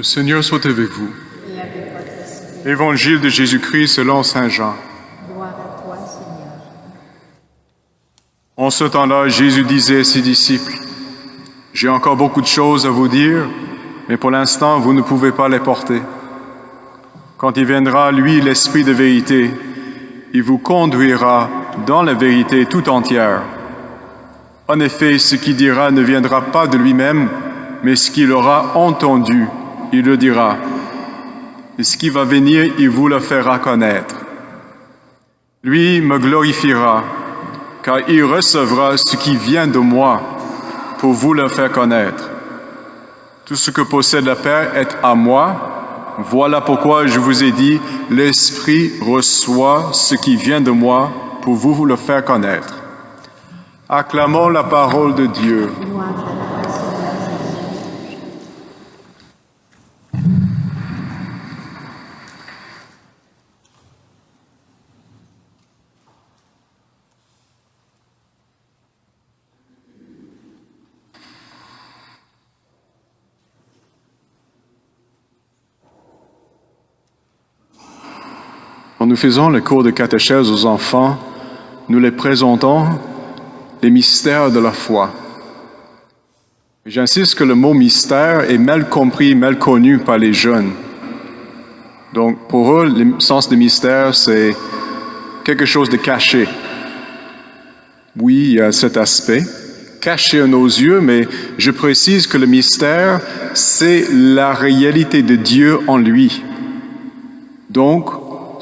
Le Seigneur soit avec vous. Et avec votre esprit. Évangile de Jésus-Christ selon saint Jean. Gloire à toi, Seigneur. En ce temps-là, Jésus disait à ses disciples, « J'ai encore beaucoup de choses à vous dire, mais pour l'instant, vous ne pouvez pas les porter. Quand il viendra, lui, l'Esprit de vérité, il vous conduira dans la vérité tout entière. En effet, ce qu'il dira ne viendra pas de lui-même, mais ce qu'il aura entendu, il le dira. Et ce qui va venir, il vous le fera connaître. Lui me glorifiera, car il recevra ce qui vient de moi pour vous le faire connaître. Tout ce que possède le Père est à moi. Voilà pourquoi je vous ai dit, l'Esprit reçoit ce qui vient de moi pour vous le faire connaître. » Acclamons la parole de Dieu. Gloire à toi, Seigneur Jésus. Quand nous faisons le cours de catéchèse aux enfants, nous les présentons les mystères de la foi. J'insiste que le mot mystère est mal compris, mal connu par les jeunes. Donc pour eux, le sens de mystère, c'est quelque chose de caché. Oui, il y a cet aspect, caché à nos yeux, mais je précise que le mystère, c'est la réalité de Dieu en lui. Donc,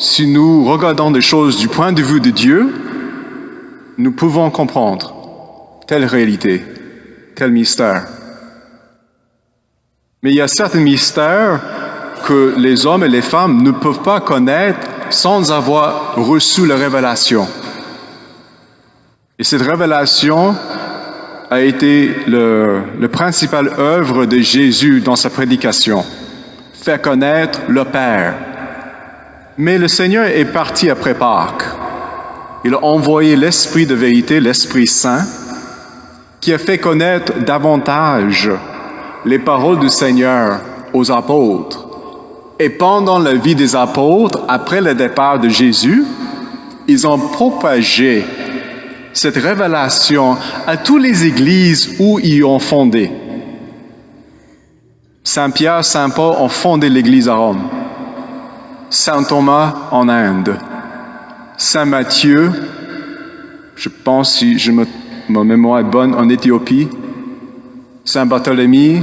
si nous regardons des choses du point de vue de Dieu, nous pouvons comprendre telle réalité, tel mystère. Mais il y a certains mystères que les hommes et les femmes ne peuvent pas connaître sans avoir reçu la révélation. Et cette révélation a été le principal œuvre de Jésus dans sa prédication, faire connaître le Père. Mais le Seigneur est parti après Pâques. Il a envoyé l'Esprit de vérité, l'Esprit Saint, qui a fait connaître davantage les paroles du Seigneur aux apôtres. Et pendant la vie des apôtres, après le départ de Jésus, ils ont propagé cette révélation à toutes les églises où ils ont fondé. Saint Pierre, Saint Paul ont fondé l'église à Rome. Saint Thomas en Inde. Saint Matthieu, je pense, si ma mémoire est bonne, en Éthiopie. Saint Barthélemy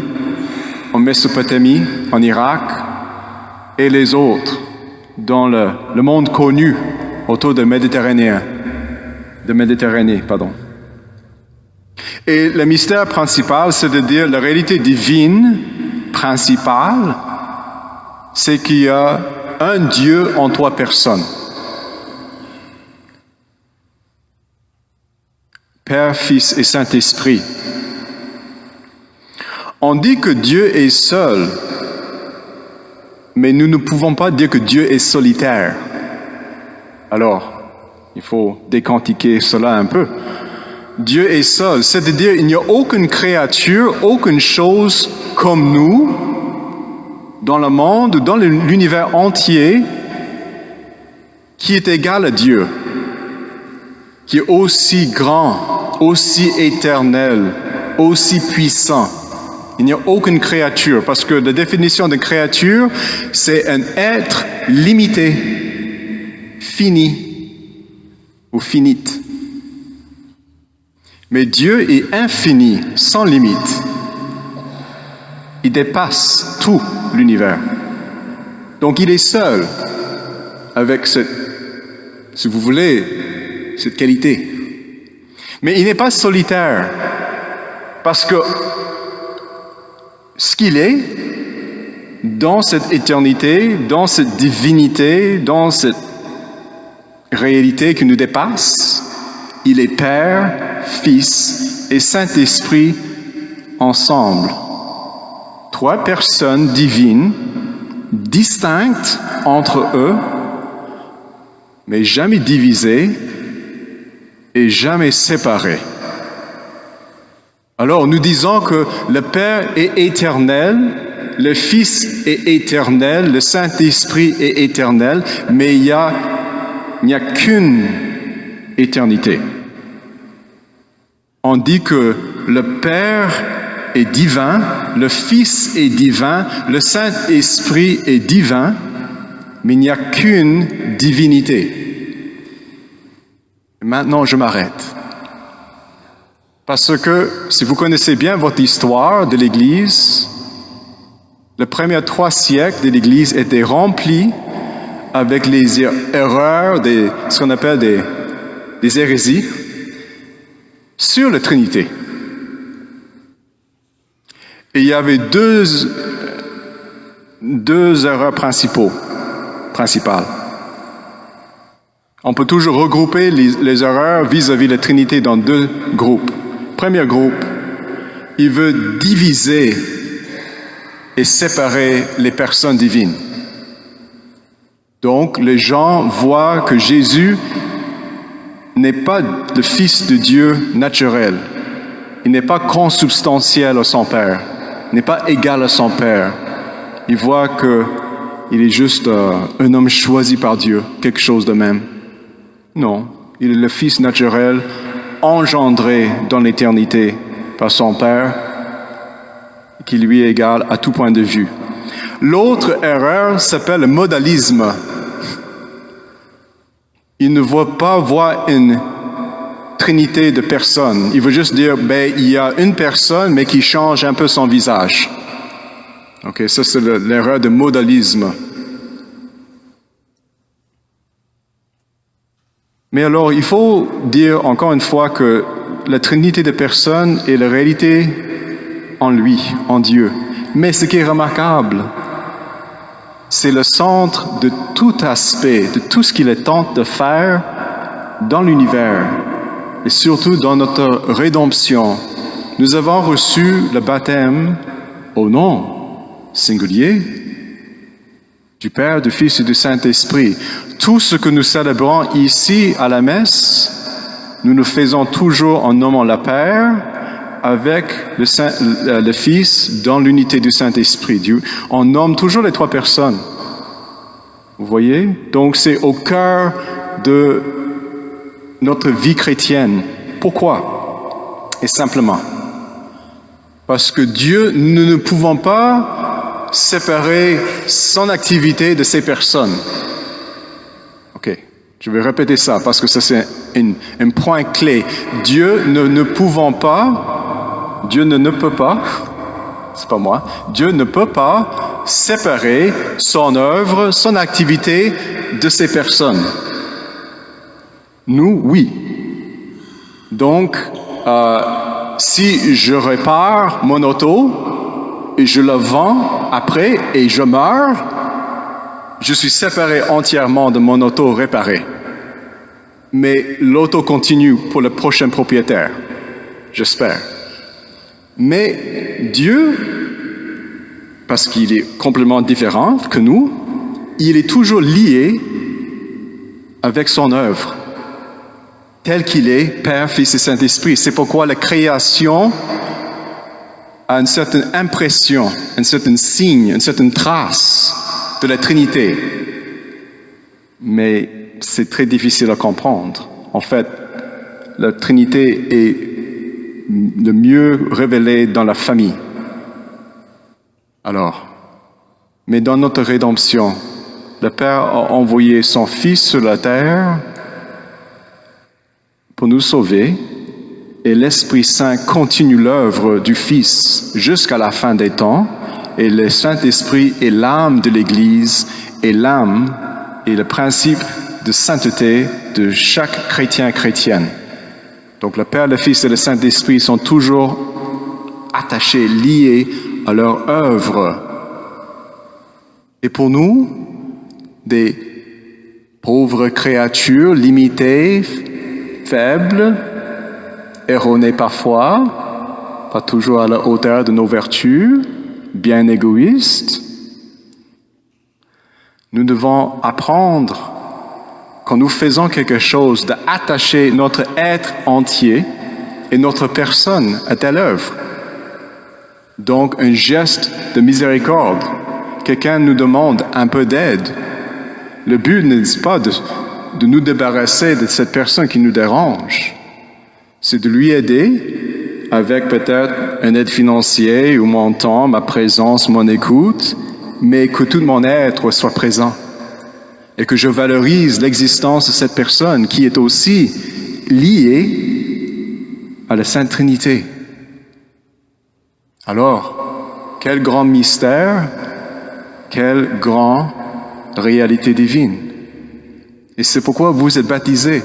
en Mésopotamie, en Irak. Et les autres dans le monde connu autour de Méditerranée. Et le mystère principal, c'est-à-dire la réalité divine principale, c'est qu'il y a un Dieu en trois personnes. Père, Fils et Saint-Esprit. On dit que Dieu est seul, mais nous ne pouvons pas dire que Dieu est solitaire. Alors, il faut décantiquer cela un peu. Dieu est seul, c'est-à-dire il n'y a aucune créature, aucune chose comme nous, dans le monde, dans l'univers entier, qui est égal à Dieu, qui est aussi grand, aussi éternel, aussi puissant. Il n'y a aucune créature, parce que la définition de créature, c'est un être limité, fini ou finite. Mais Dieu est infini, sans limite. Il dépasse tout l'univers. Donc il est seul avec cette, si vous voulez, cette qualité. Mais il n'est pas solitaire, parce que ce qu'il est, dans cette éternité, dans cette divinité, dans cette réalité qui nous dépasse, il est Père, Fils et Saint-Esprit ensemble. Trois personnes divines, distinctes entre eux, mais jamais divisées et jamais séparées. Alors nous disons que le Père est éternel le Fils est éternel, le Saint-Esprit est éternel, mais il n'y a qu'une éternité. On dit que le Père est divin, le Fils est divin, le Saint-Esprit est divin, mais il n'y a qu'une divinité. Maintenant, je m'arrête. Parce que si vous connaissez bien votre histoire de l'Église, les premiers 3 siècles de l'Église étaient remplis avec les erreurs, ce qu'on appelle des hérésies, sur la Trinité. Et il y avait deux erreurs principales. On peut toujours regrouper les erreurs vis-à-vis de la Trinité dans 2 groupes. Premier groupe, il veut diviser et séparer les personnes divines. Donc, les gens voient que Jésus n'est pas le Fils de Dieu naturel. Il n'est pas consubstantiel à son Père. Il n'est pas égal à son Père. Ils voient qu'il est juste un homme choisi par Dieu, quelque chose de même. Non, il est le Fils naturel, engendré dans l'éternité par son Père, qui lui est égal à tout point de vue. L'autre erreur s'appelle le modalisme. Il ne veut pas voir une trinité de personnes. Il veut juste dire, il y a une personne, mais qui change un peu son visage. Ok, ça c'est l'erreur de modalisme. Mais alors, il faut dire encore une fois que la trinité de personnes est la réalité en lui, en Dieu. Mais ce qui est remarquable, c'est le centre de tout aspect, de tout ce qu'il tente de faire dans l'univers, et surtout dans notre rédemption. Nous avons reçu le baptême au nom singulier du Père, du Fils et du Saint-Esprit. Tout ce que nous célébrons ici à la messe, nous le faisons toujours en nommant le Père avec le Fils dans l'unité du Saint-Esprit. On nomme toujours les 3 personnes. Vous voyez? Donc c'est au cœur de notre vie chrétienne. Pourquoi? Et simplement, parce que Dieu, nous ne pouvons pas séparer son activité de ses personnes. Ok, je vais répéter ça parce que ça c'est un point clé. Dieu ne peut pas, c'est pas moi, Dieu ne peut pas séparer son œuvre, son activité de ses personnes. Nous, oui. Donc, si je répare mon auto et je la vends après et je meurs, je suis séparé entièrement de mon auto réparé. Mais l'auto continue pour le prochain propriétaire, j'espère. Mais Dieu, parce qu'il est complètement différent que nous, il est toujours lié avec son œuvre, tel qu'il est, Père, Fils et Saint-Esprit. C'est pourquoi la création a une certaine impression, un certain signe, une certaine trace de la Trinité. Mais c'est très difficile à comprendre. En fait, la Trinité est le mieux révélée dans la famille. Alors, mais dans notre rédemption, le Père a envoyé son Fils sur la terre pour nous sauver, et l'Esprit Saint continue l'œuvre du Fils jusqu'à la fin des temps, et le Saint-Esprit est l'âme de l'Église, et l'âme est le principe de sainteté de chaque chrétienne. Donc le Père, le Fils et le Saint-Esprit sont toujours attachés, liés à leur œuvre. Et pour nous, des pauvres créatures limitées, faibles, erronées parfois, pas toujours à la hauteur de nos vertus, bien égoïstes, nous devons apprendre, quand nous faisons quelque chose, d'attacher notre être entier et notre personne à telle œuvre. Donc, un geste de miséricorde. Quelqu'un nous demande un peu d'aide. Le but n'est pas de nous débarrasser de cette personne qui nous dérange. C'est de lui aider avec peut-être une aide financière ou mon temps, ma présence, mon écoute, mais que tout mon être soit présent. Et que je valorise l'existence de cette personne qui est aussi liée à la Sainte Trinité. Alors, quel grand mystère, quelle grande réalité divine. Et c'est pourquoi vous êtes baptisés.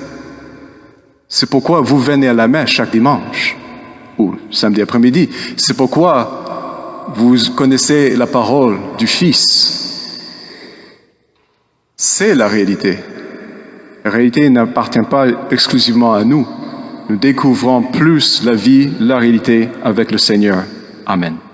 C'est pourquoi vous venez à la messe chaque dimanche ou samedi après-midi. C'est pourquoi vous connaissez la parole du Fils. C'est la réalité. La réalité n'appartient pas exclusivement à nous. Nous découvrons plus la vie, la réalité avec le Seigneur. Amen.